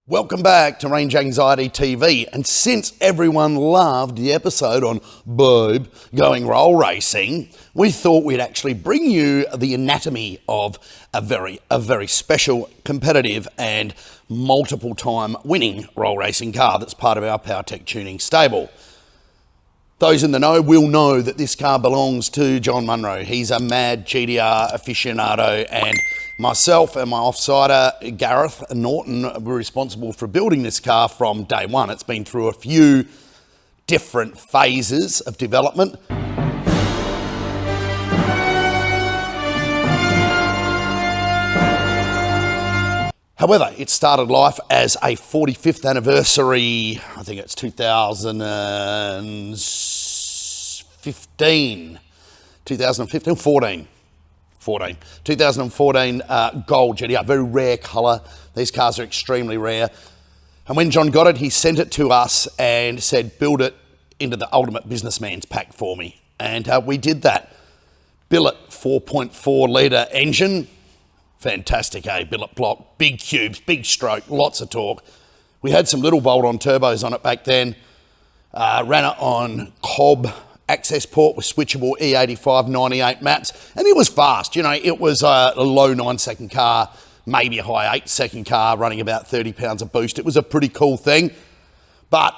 Welcome back to Range Anxiety TV, and since everyone loved the episode on Babe going roll racing, we thought we'd actually bring you the anatomy of a very special, competitive and multiple time winning roll racing car that's part of our PowerTech tuning stable. Those in the know will know that this car belongs to John Munro. He's a mad GTR aficionado, and myself and my offsider, Gareth Norton, were responsible for building this car from day one. It's been through a few different phases of development. However, it started life as a 45th anniversary, I think it's 2014 gold GTR, very rare colour. These cars are extremely rare. And when John got it, he sent it to us and said, build it into the ultimate businessman's pack for me. And we did that. Billet 4.4 litre engine. Fantastic, billet block, big cubes, big stroke, lots of torque. We had some little bolt-on turbos on it back then. Ran it on Cobb access port with switchable E85 98 maps, and it was fast. You know, it was a low 9-second car, maybe a high 8-second car running about 30 pounds of boost. It was a pretty cool thing, but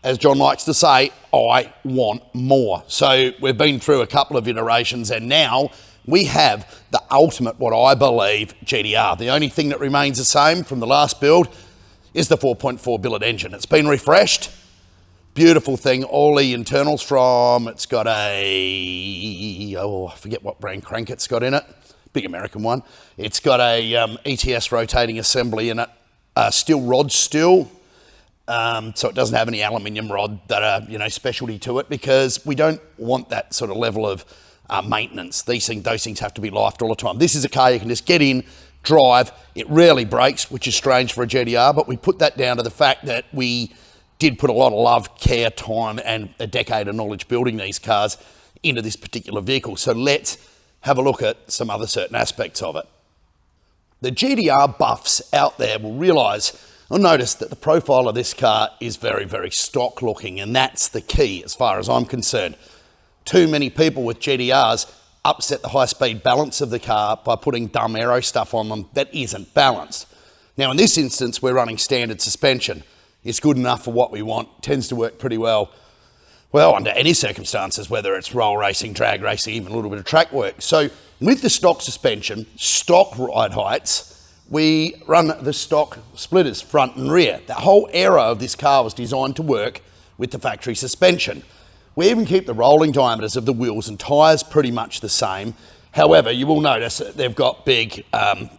as John likes to say, I want more. So we've been through a couple of iterations, and now we have the ultimate, what I believe, GTR. The only thing that remains the same from the last build is the 4.4 billet engine. It's been refreshed. Beautiful thing. All the internals from, it's got a, I forget what brand crank it's got in it. Big American one. It's got a ETS rotating assembly in it. Steel rod still. So it doesn't have any aluminium rod that are, specialty to it, because we don't want that sort of level of maintenance. Those things have to be lifed all the time. This is a car you can just get in, drive. It rarely breaks, which is strange for a GTR, but we put that down to the fact that we did put a lot of love, care, time, and a decade of knowledge building these cars into this particular vehicle. So let's have a look at some other certain aspects of it. The GTR buffs out there will realise or notice that the profile of this car is very, very stock looking, and that's the key as far as I'm concerned. Too many people with GTRs upset the high-speed balance of the car by putting dumb aero stuff on them that isn't balanced. Now, in this instance, we're running standard suspension. It's good enough for what we want, tends to work pretty well under any circumstances, whether it's roll racing, drag racing, even a little bit of track work. So with the stock suspension, stock ride heights, we run the stock splitters front and rear. The whole aero of this car was designed to work with the factory suspension. We even keep the rolling diameters of the wheels and tyres pretty much the same. However, you will notice that they've got big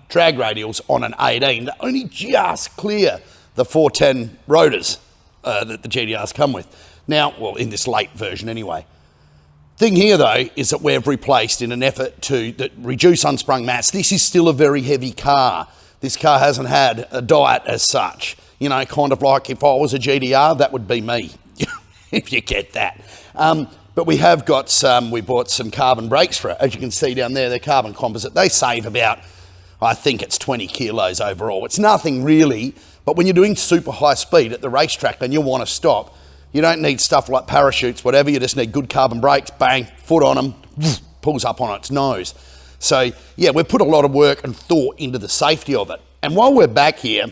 drag radials on an 18 that only just clear the 410 rotors that the GTRs come with. Now, well, in this late version anyway. Thing here, though, is that we've replaced, in an effort to reduce unsprung mass, this is still a very heavy car. This car hasn't had a diet as such. Kind of like if I was a GTR, that would be me, if you get that. But we have got we bought some carbon brakes for it. As you can see down there, they're carbon composite. They save about, I think it's 20 kilos overall. It's nothing really, but when you're doing super high speed at the racetrack and you want to stop, you don't need stuff like parachutes, whatever. You just need good carbon brakes, bang, foot on them, pulls up on its nose. So yeah, we've put a lot of work and thought into the safety of it. And while we're back here,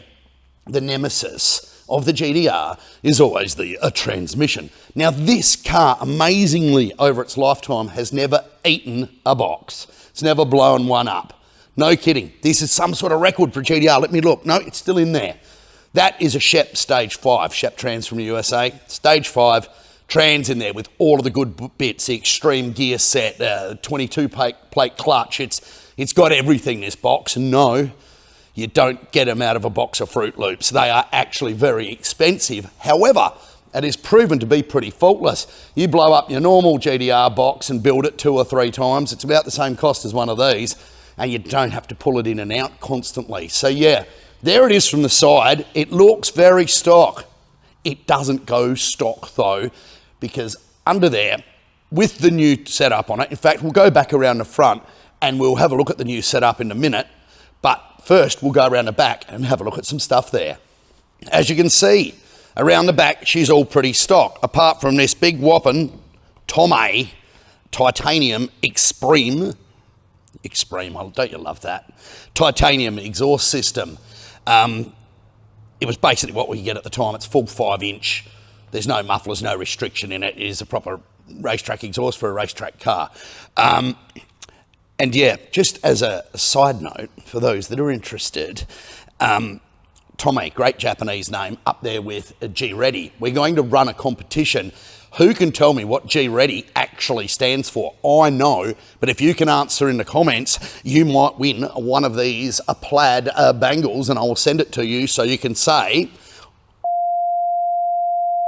the nemesis of the GTR is always the transmission. Now this car, amazingly, over its lifetime, has never eaten a box. It's never blown one up. No kidding. This is some sort of record for GTR. Let me look. No, it's still in there. That is a Shep Stage 5, Shep Trans from the USA. Stage 5, trans in there with all of the good bits, the extreme gear set, 22 plate clutch. It's got everything, this box. And no, you don't get them out of a box of Fruit Loops. They are actually very expensive. However, it is proven to be pretty faultless. You blow up your normal GTR box and build it 2 or 3 times. It's about the same cost as one of these, and you don't have to pull it in and out constantly. So yeah, there it is from the side. It looks very stock. It doesn't go stock though, because under there, with the new setup on it, in fact, we'll go back around the front and we'll have a look at the new setup in a minute, but first we'll go around the back and have a look at some stuff there. As you can see, around the back, she's all pretty stock, apart from this big whopping Tomei titanium Extreme, don't you love that? Titanium exhaust system. It was basically what we get at the time. It's full 5-inch. There's no mufflers, no restriction in it. It is a proper racetrack exhaust for a racetrack car. And yeah, just as a side note, for those that are interested, Tomei, great Japanese name, up there with G-Ready. We're going to run a competition. Who can tell me what G-Ready actually stands for? I know, but if you can answer in the comments, you might win one of these plaid bangles, and I will send it to you so you can say,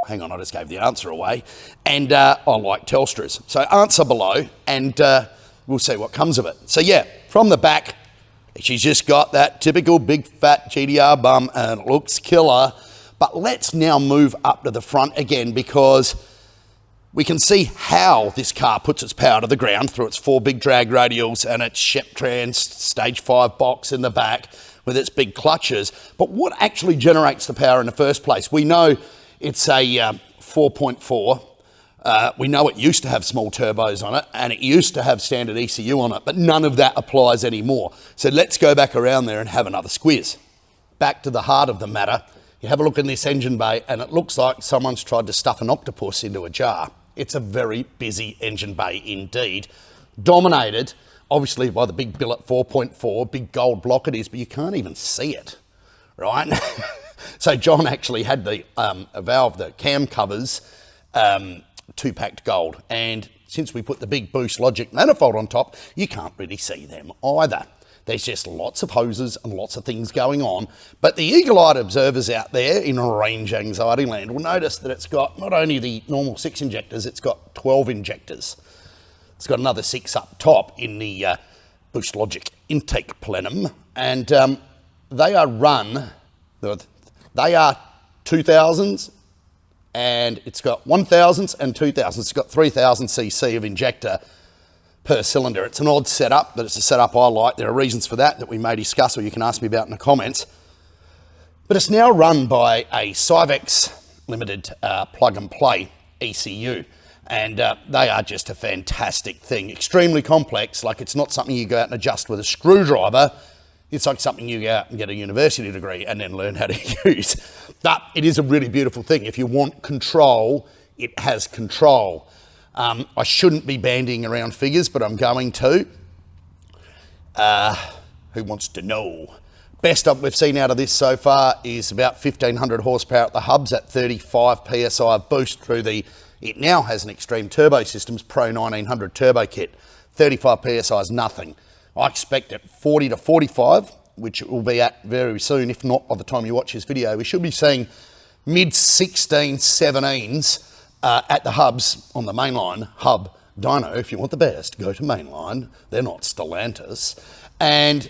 hang on, I just gave the answer away, and I like Telstra's. So answer below, and we'll see what comes of it. So yeah, from the back, she's just got that typical big fat GTR bum, and it looks killer. But let's now move up to the front again, because we can see how this car puts its power to the ground through its 4 big drag radials and its Sheptrans Stage 5 box in the back with its big clutches. But what actually generates the power in the first place? We know it's a 4.4. We know it used to have small turbos on it, and it used to have standard ECU on it, but none of that applies anymore. So let's go back around there and have another squiz. Back to the heart of the matter. You have a look in this engine bay, and it looks like someone's tried to stuff an octopus into a jar. It's a very busy engine bay indeed. Dominated, obviously, by the big billet 4.4, big gold block it is, but you can't even see it, right? So John actually had the valve, the cam covers, 2-packed gold. And since we put the big Boost Logic manifold on top, you can't really see them either. There's just lots of hoses and lots of things going on. But the eagle-eyed observers out there in range anxiety land will notice that it's got not only the normal 6 injectors, it's got 12 injectors. It's got another 6 up top in the Boost Logic intake plenum. And they are run, they are 2000s, and it's got 1000s and 2000s. It's got 3000 cc of injector per cylinder. It's an odd setup, but it's a setup I like. There are reasons for that we may discuss, or you can ask me about in the comments. But it's now run by a Syvex Limited plug and play ECU, and they are just a fantastic thing. Extremely complex, like it's not something you go out and adjust with a screwdriver. It's like something you go out and get a university degree and then learn how to use. But it is a really beautiful thing. If you want control, it has control. I shouldn't be bandying around figures, but I'm going to. Who wants to know? Best we've seen out of this so far is about 1500 horsepower at the hubs at 35 PSI of boost through it now has an Extreme Turbo Systems Pro 1900 turbo kit. 35 PSI is nothing. I expect at 40 to 45, which it will be at very soon, if not by the time you watch this video, we should be seeing mid-16, 17s at the hubs on the mainline hub dyno. If you want the best, go to mainline. They're not Stellantis. And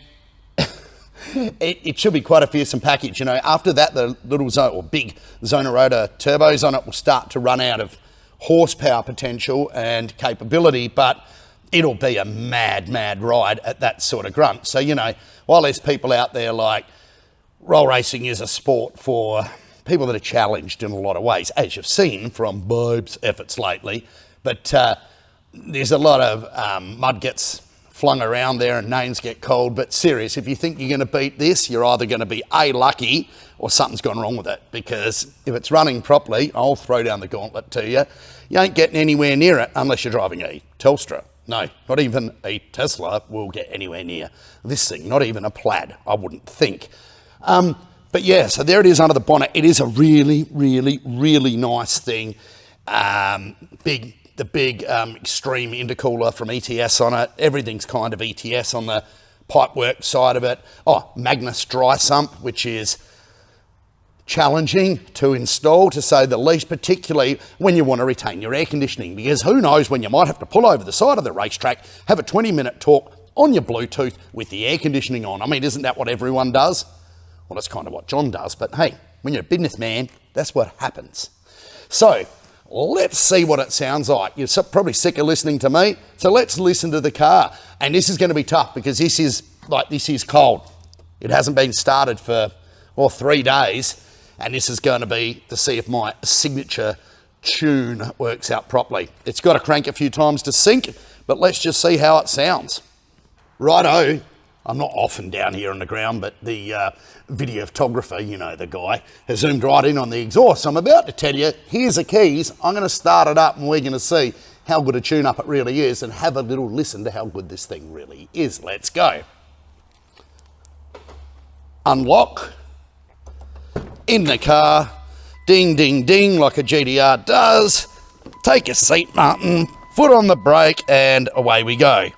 it should be quite a fearsome package. You know, after that, the little big Zonorotor turbos on it will start to run out of horsepower potential and capability, but it'll be a mad, mad ride at that sort of grunt. So, you know, while there's people out there like roll racing is a sport for people that are challenged in a lot of ways, as you've seen from Bobe's efforts lately, but there's a lot of mud gets flung around there and names get called. But serious, if you think you're going to beat this, you're either going to be A, lucky, or something's gone wrong with it, because if it's running properly, I'll throw down the gauntlet to you. You ain't getting anywhere near it unless you're driving a Telstra. No, not even a Tesla will get anywhere near this thing, not even a Plaid, I wouldn't think. But yeah, so there it is under the bonnet. It is a really, really, really nice thing. The big Extreme intercooler from ETS on it. Everything's kind of ETS on the pipework side of it. Oh, Magnus dry sump, which is challenging to install, to say the least, particularly when you want to retain your air conditioning, because who knows when you might have to pull over the side of the racetrack, have a 20-minute talk on your Bluetooth with the air conditioning on. I mean, isn't that what everyone does? Well, that's kind of what John does, but hey, when you're a businessman, that's what happens. So let's see what it sounds like. You're probably sick of listening to me, so let's listen to the car. And this is going to be tough because this is cold. It hasn't been started for 3 days. and this is going to be to see if my signature tune works out properly. It's got to crank a few times to sync, but let's just see how it sounds. Righto, I'm not often down here on the ground, but the video photographer, you know the guy, has zoomed right in on the exhaust. So I'm about to tell you, here's the keys. I'm going to start it up and we're going to see how good a tune-up it really is and have a little listen to how good this thing really is. Let's go. Unlock. In the car. Ding, ding, ding, like a GTR does. Take a seat, Martin. Foot on the brake, and away we go.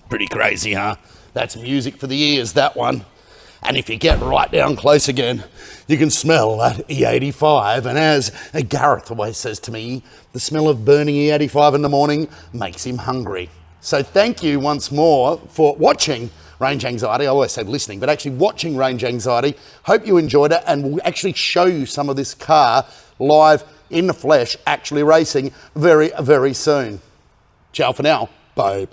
Pretty crazy, huh? That's music for the ears, that one. And if you get right down close again, you can smell that E85. And as Gareth always says to me, the smell of burning E85 in the morning makes him hungry. So thank you once more for watching Range Anxiety. I always say listening, but actually watching Range Anxiety. Hope you enjoyed it, and we'll actually show you some of this car live in the flesh, actually racing very, very soon. Ciao for now, babe.